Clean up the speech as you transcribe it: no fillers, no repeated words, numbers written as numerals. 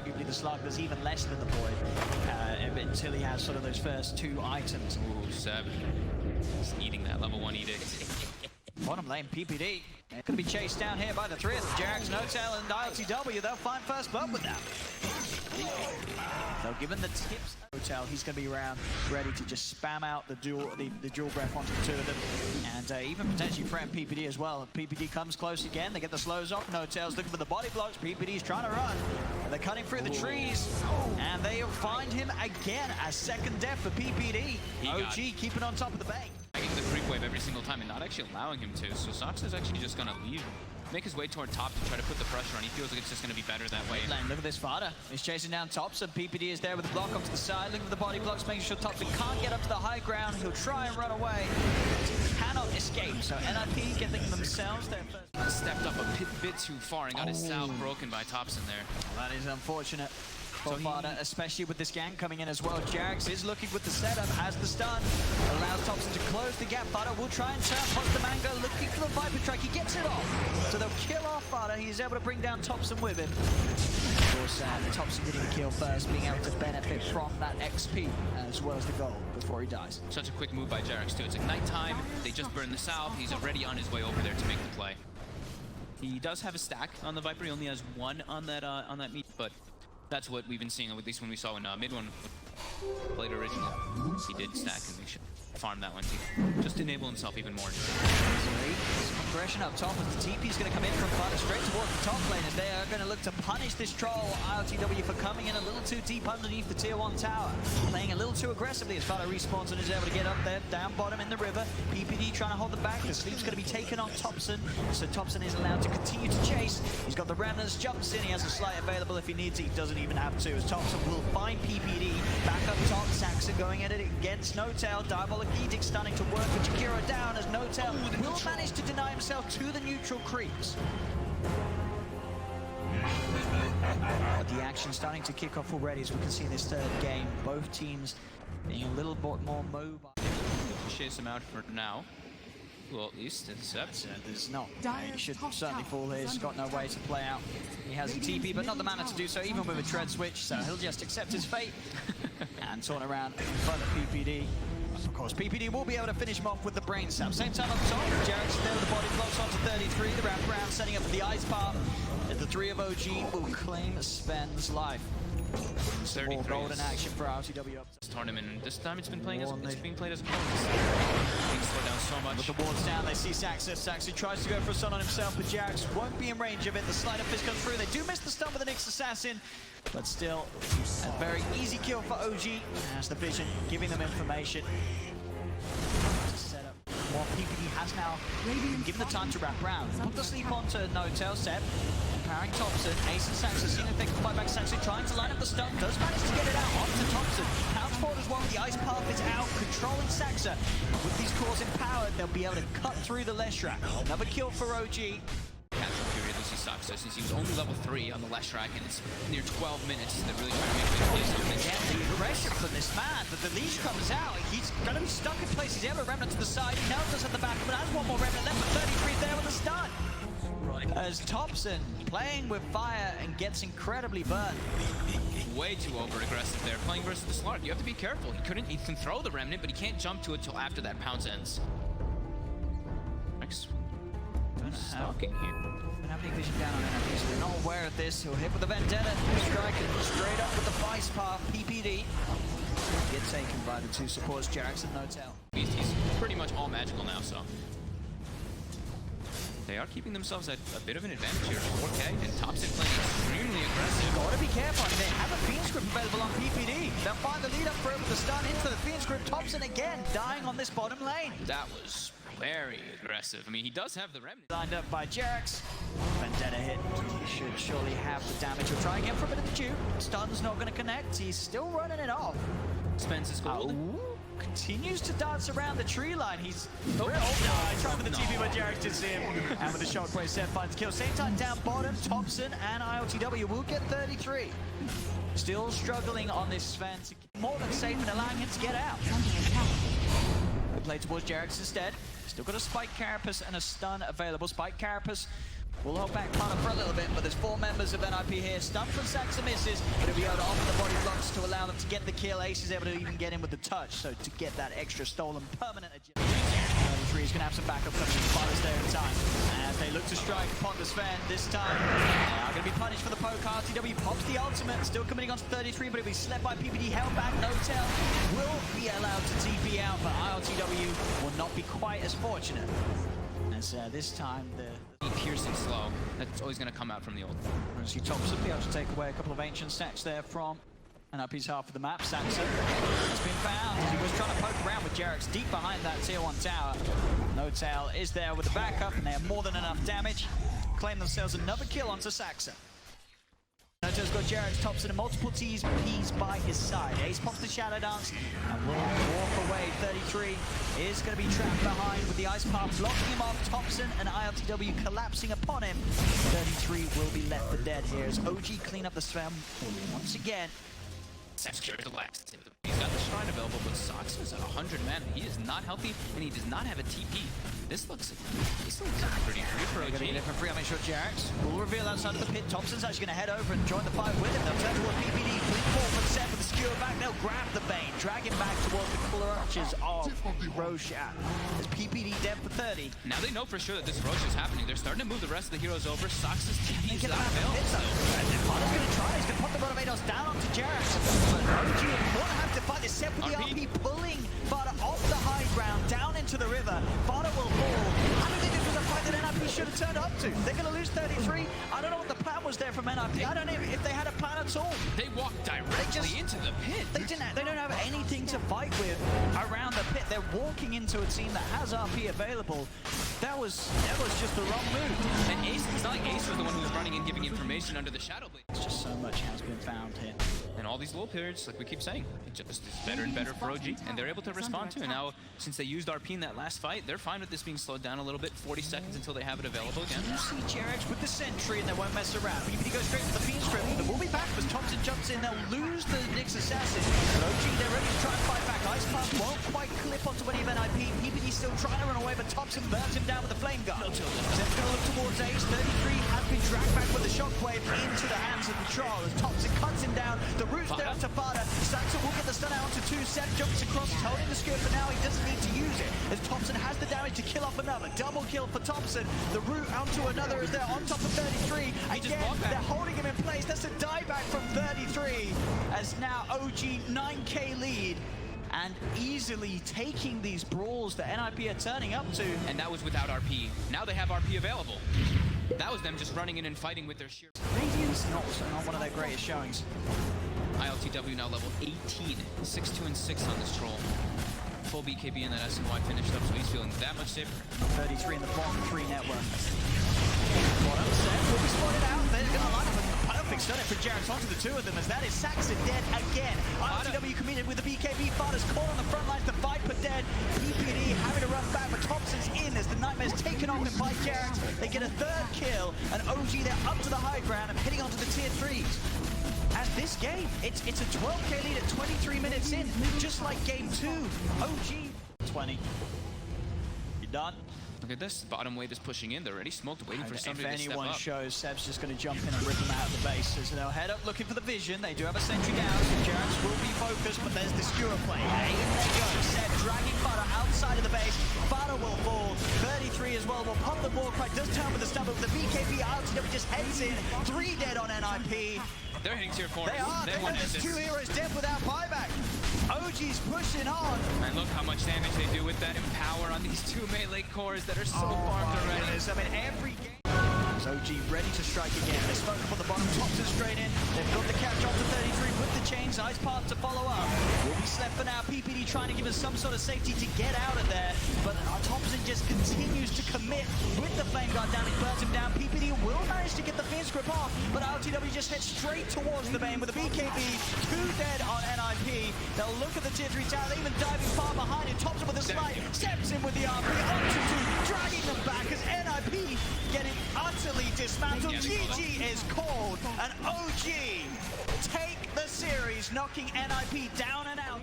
arguably the slug that's even less than the void until he has sort of those first two items. Ooh, Seb. He's eating that level 1 edict. Bottom lane, PPD. They're going to be chased down here by the three of them. Jax, NoTail, and ILTW. They'll find first blood with that. So given the tips, NoTail, he's going to be around, ready to just spam out the dual breath onto the two of them. And even potentially threaten PPD as well. PPD comes close again. They get the slows off. NoTail's looking for the body blocks. PPD's trying to run. And they're cutting through the trees. And they'll find him again. A second death for PPD. OG keeping on top of the bank. The creep wave every single time and not actually allowing him to. So Sox is actually just going to leave, make his way toward top to try to put the pressure on. He feels like it's just going to be better that way. Look at this Fada. He's chasing down Thompson. PPD is there with the block off to the side. Looking for the body blocks, making sure Thompson can't get up to the high ground. He'll try and run away. Cannot escape. So NiP getting themselves their first. Stepped up a bit too far and got his salve broken by Thompson there. That is unfortunate for Fada, especially with this gank coming in as well. Jax is looking with the setup, has the stun, allows Thompson to close the gap. Fada will try and turn, punch the Mango, looking for the Viper Strike. He gets it off. So they'll kill off Fada. He's able to bring down Thompson with him. Of course, Thompson getting the kill first, being able to benefit from that XP as well as the goal before he dies. Such a quick move by Jax too. It's like nighttime, they just burned the salve. He's already on his way over there to make the play. He does have a stack on the Viper. He only has one on that meat, but that's what we've been seeing, at least when we saw when mid one played originally. He did stack and make sure farm that one too. Just enable himself even more. Progression up top as the TP is going to come in from Fada straight towards the top lane, and they are going to look to punish this troll, ILTW, for coming in a little too deep underneath the tier 1 tower. Playing a little too aggressively as Fada respawns and is able to get up there, down bottom in the river. PPD trying to hold the back. The sleep's going to be taken on Thompson, so Thompson is allowed to continue to chase. He's got the Remnants, jumps in, he has a slight available if he needs it. He doesn't even have to, as Thompson will find PPD back up top. Saxon going at it against NoTail. Diabolic Edict starting to work with Jakiro down as NoTail will manage to deny himself to the neutral creeps. The action starting to kick off already as we can see in this third game. Both teams being a little bit more mobile. Chase him out for now. Well, at least it's there's not. He should certainly fall here. He's got no way to play out. He has a TP, but not the mana to do so, even with a tread switch. So he'll just accept his fate and turn around in front of PPD. Of course, PPD will be able to finish him off with the brain sap. Same time on top, Jarek's there with the body blocks onto 33. The wrap around setting up for the ice path. And the three of OG will claim Sven's life. More golden action for ILTW up this tournament, and this time it's been playing as being played as opponents. Being slowed down so much. With the wards down, they see Saxon. Saxon tries to go for a stun on himself, but Jax won't be in range of it. The sleight of fist comes through. They do miss the stun with the Nyx Assassin, but still a very easy kill for OG. As the vision giving them information. Set up. What PPD has now been given the time to wrap around. Put the sleep onto NoTail, Seb. Empowering Thompson, Ace and Saxon, seeing if they can fight back. Saxon trying to line up the stun, does manage to get it out onto Thompson. Pounds forward as well, the ice path is out, controlling Saxon. With these cores empowered, they'll be able to cut through the Leshrac. Another kill for OG. Capture period, this is Saxon, since he was only level 3 on the Leshrac, and it's near 12 minutes. They're really trying to make big plays on this. Yeah, the aggression from this man, but the leash comes out. He's going to be stuck in place. He's able to remnant to the side. He now does at the back, but has one more remnant left, but 33 there with a stun. As Thompson playing with fire and gets incredibly burned. Way too over-aggressive there. Playing versus the Slark, you have to be careful. He can throw the remnant, but he can't jump to it till after that pounce ends. Next. Stalking here. Been having vision down on NiP, so they're not aware of this. He'll hit with the Vendetta, striking straight up with the Vice Path. PPD get taken by the two supports, Jax and NoTail. He's pretty much all magical now, so they are keeping themselves at a bit of an advantage here. 4K and Thompson playing extremely aggressive. Gotta be careful. I mean, they have a Fiend's Grip available on PPD. They'll find the lead up for him with the stun into the Fiend's Grip. Thompson again dying on this bottom lane. That was very aggressive. I mean, he does have the remnant. Lined up by Jax. Vendetta hit. He should surely have the damage. He'll try again for a bit of the Duke. Stun's not going to connect. He's still running it off. Spence is gold. Continues to dance around the tree line. He's he's trying for the TP, but Jarex did see him. And with the shockwave, Seth finds the kill. Same time down bottom, Thompson and ILTW will get 33. Still struggling on this Sven to get more than safe and allowing him to get out. Good play towards Jarex instead. Still got a Spike Carapace and a stun available. Spike Carapace We'll hold back Pana for a little bit, but there's 4 members of NiP here. Stunned from Saxa misses, but he'll be able to offer the body blocks to allow them to get the kill. Ace is able to even get in with the touch, so to get that extra stolen permanent agility. 33 is going to have some backup coming in. Pana's there in time. As they look to strike upon the Sven, this time they are going to be punished for the poke. RTW pops the ultimate, still committing on to 33, but he'll be slept by PPD, held back. No tell will be allowed to TP out, but ILTW will not be quite as fortunate. As this time the piercing slow. That's always going to come out from the ult. As he tops will be able to take away a couple of ancient stacks there from NiP's half of the map. Saxon has been found as he was trying to poke around with Jarex deep behind that tier 1 tower. No Tail is there with the backup, and they have more than enough damage. Claim themselves another kill onto Saxon. Noto's got Jarex, Thompson, and multiple P's by his side. Ace pops the Shadow Dance and will walk away. 33 is going to be trapped behind with the Ice Path blocking him off. Thompson and ILTW collapsing upon him. 33 will be left for dead here as OG clean up the Sven once again. Secured the last. He's got the shrine available, but Sox is at 100 mana. He is not healthy, and he does not have a TP. This looks pretty free for OG. Going to be different free. I'll make sure Jarex will reveal outside of the pit. Thompson's actually going to head over and join the fight with him. They'll turn toward PPD, blink forward for the set with the skewer back. They'll grab the Bane, drag him back towards the clutches of Roshan. As PPD dead for 30. Now they know for sure that this Rosh is happening. They're starting to move the rest of the heroes over. Sox's TP is not available. Pana's going to try. He's going to put the Motivators down onto Jarex. But OG will have to fight this set with the RP pulling Vada off the high ground down into the river. Vada will fall. I don't think this was a fight that NiP should have turned up to. They're going to lose 33. I don't know what the plan was there from NiP. I don't know if they had a plan at all. They walked directly into the pit. They don't have anything to fight with around the pit. They're walking into a team that has RP available. That was just the wrong move. And Ace, it's not like Ace was the one who was running and giving information under the Shadow Blade. It's just so much has been found here. And all these low periods, like we keep saying, it just is better and better for OG, and they're able to respond to it. And now, since they used RP in that last fight, they're fine with this being slowed down a little bit. 40 seconds until they have it available again. You see Jarex with the Sentry, and they won't mess around. PPD goes straight for the Fiend Strip. They will be back as Thompson jumps in. They'll lose the Nyx Assassin. But OG, they're ready to try and fight back. Ice Path won't quite clip onto any of NiP. PPD still trying to run away, but Thompson burns him down with the Flame Gun. Zed's going to look towards Ace. 33 has been dragged back with the Shockwave into the hands of the Troll as Thompson cuts him down. The root's there up to Fada. Saxon will get the stun out onto 2. Seth jumps across, he's holding the skewer for now. He doesn't need to use it as Thompson has the damage to kill off another. Double kill for Thompson. The root onto another as they're on top of 33. Again, they're holding him in place. That's a dieback from 33 as now OG 9k lead. And easily taking these brawls that NiP are turning up to. And that was without RP. Now they have RP available. That was them just running in and fighting with their sheer... Radiant's not one of their greatest showings. ILTW now level 18. 6-2 and 6 on this troll. Full BKB in that SNY finished up, so he's feeling that much safer. 33 in the bottom 3 network. Bottom set will be spotted out. They're going to line up a perfect stun for Jarex onto the 2 of them as that is Saxon dead again. ILTW committed with the BKB. Fada's caught on the front lines to fight for dead. PPD having to run back, but Thompson's in as the Nightmare's taken off him by Jarex. They get a 3rd kill, and OG they're up to the high ground and heading onto the tier 3s. As this game, it's a 12k lead at 23 minutes in, just like game 2. OG 20. You done? Look at this. Bottom wave is pushing in. They're already smoked, waiting for somebody to step up. If anyone shows, Seb's just going to jump in and rip them out of the base. As they'll head up looking for the vision. They do have a sentry down, so Jarex will be focused, but there's the skewer play. Hey, there they go. Seb dragging Fada outside of the base. Fada will fall. 33 as well will pop the war cry. Does turn with the stun, but with the BKB, ILTW just heads in. 3 dead on NiP. They're hitting tier 4. They are. They want this 2 heroes dead without buyback. OG's pushing on. And look how much damage they do with that Empower on these 2 melee cores that are so farmed already. Goodness. I mean, every game. OG ready to strike again. They spoke up on the bottom, Thompson straight in. They've got the catch on to 33 with the chains. Ice Path to follow up. Will be slept for now. PPD trying to give us some sort of safety to get out of there. But Thompson just continues to commit with the Flame Guard down. He burns him down. PPD will manage to get the Fiend Script off, but ILTW just heads straight towards the Bane with the BKB. 2 dead on NiP. They'll look at the tier 3 tower. They're even diving far behind it. Thompson with a slide. Steps in with the RP. Onto 2. Dragging them back as NiP getting utterly dismantled. GG is called, and OG take the series, knocking NiP down and out.